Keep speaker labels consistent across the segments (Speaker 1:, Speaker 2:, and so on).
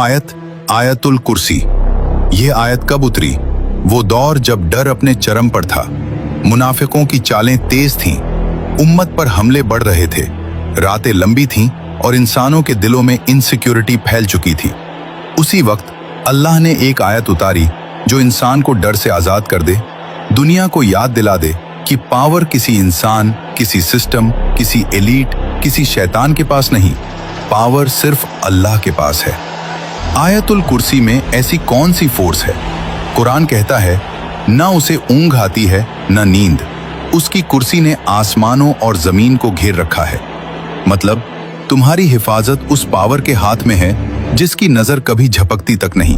Speaker 1: आयत आयतुल कुर्सी। ये आयत कब उतरी? वो दौर जब डर अपने चरम पर था, मुनाफिकों की चालें तेज थीं, उम्मत पर हमले बढ़ रहे थे, रातें लंबी थीं और इंसानों के दिलों में इनसिक्योरिटी फैल चुकी थी। उसी वक्त अल्लाह ने एक आयत उतारी जो इंसान को डर से आजाद कर दे, दुनिया को याद दिला दे कि पावर किसी इंसान, किसी सिस्टम, किसी एलीट, किसी शैतान के पास नहीं, पावर सिर्फ अल्लाह के पास है। आयतुल कुर्सी में ऐसी कौन सी फोर्स है? कुरान कहता है, ना उसे ऊंघ आती है ना नींद, उसकी कुर्सी ने आसमानों और जमीन को घेर रखा है। मतलब तुम्हारी हिफाजत उस पावर के हाथ में है जिसकी नजर कभी झपकती तक नहीं,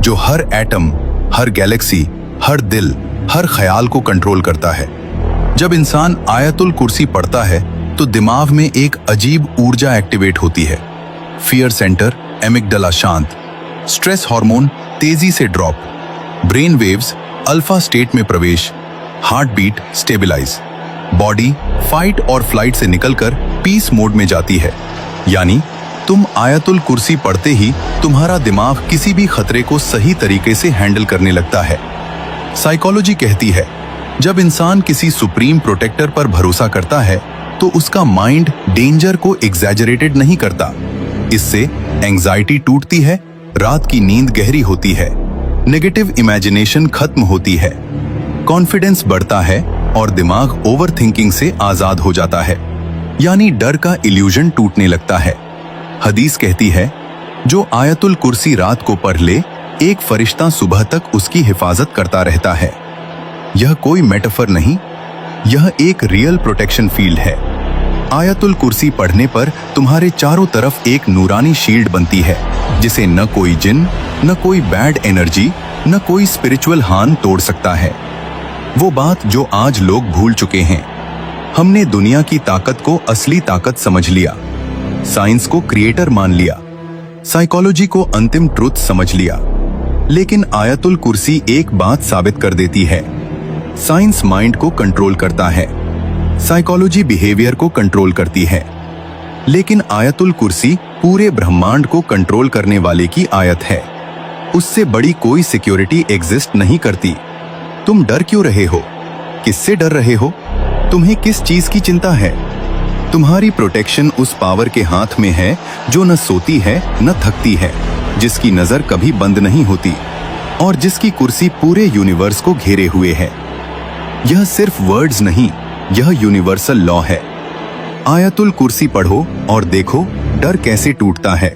Speaker 1: जो हर एटम, हर गैलेक्सी, हर दिल, हर ख्याल को कंट्रोल करता है। जब इंसान आयतुल कुर्सी पढ़ता है तो दिमाग में एक अजीब ऊर्जा एक्टिवेट होती है। फियर सेंटर, एमिगडाला शांत, स्ट्रेस हार्मोन तेजी से drop, brain waves alpha state में प्रवेश, heart beat stabilize, body fight और फ्लाइट से निकलकर पीस मोड में जाती है। यानी तुम आयतुल कुर्सी पढ़ते ही तुम्हारा दिमाग किसी भी खतरे को सही तरीके से हैंडल करने लगता है। साइकोलॉजी कहती है, जब इंसान किसी सुप्रीम प्रोटेक्टर पर भरोसा करता है तो उसका माइंड डेंजर को एग्जैजरेटेड नहीं करता। इससे एंजाइटी टूटती है, रात की नींद गहरी होती है, नेगेटिव इमेजिनेशन खत्म होती है, कॉन्फिडेंस बढ़ता है और दिमाग ओवरथिंकिंग से आजाद हो जाता है। यानी डर का इल्यूजन टूटने लगता है। हदीस कहती है, जो आयतुल कुर्सी रात को पढ़ ले, एक फरिश्ता सुबह तक उसकी हिफाजत करता रहता है। यह कोई मेटाफर नहीं, यह एक रियल प्रोटेक्शन फील्ड है। आयतुल कुर्सी पढ़ने पर तुम्हारे चारों तरफ एक नूरानी शील्ड बनती है, जिसे न कोई जिन, न कोई बैड एनर्जी, न कोई स्पिरिचुअल हार्म तोड़ सकता है। वो बात जो आज लोग भूल चुके हैं। हमने दुनिया की ताकत को असली ताकत समझ लिया, साइंस को क्रिएटर मान लिया, साइकोलॉजी को अंतिम ट्रुथ समझ लिया। लेकिन आयतुल कुर्सी एक बात साबित कर देती है, साइंस माइंड को कंट्रोल करता है, साइकोलॉजी बिहेवियर को कंट्रोल करती है, लेकिन आयतुल कुर्सी पूरे ब्रह्मांड को कंट्रोल करने वाले की आयत है। उससे बड़ी कोई सिक्योरिटी एग्जिस्ट नहीं करती। तुम डर क्यों रहे हो? किससे डर रहे हो? तुम्हें किस चीज की चिंता है? तुम्हारी प्रोटेक्शन उस पावर के हाथ में है जो न सोती है न थकती है, जिसकी नजर कभी बंद नहीं होती और जिसकी कुर्सी पूरे यूनिवर्स को घेरे हुए है। यह सिर्फ वर्ड्स नहीं, यह यूनिवर्सल लॉ है। आयतुल कुर्सी पढ़ो और देखो डर कैसे टूटता है।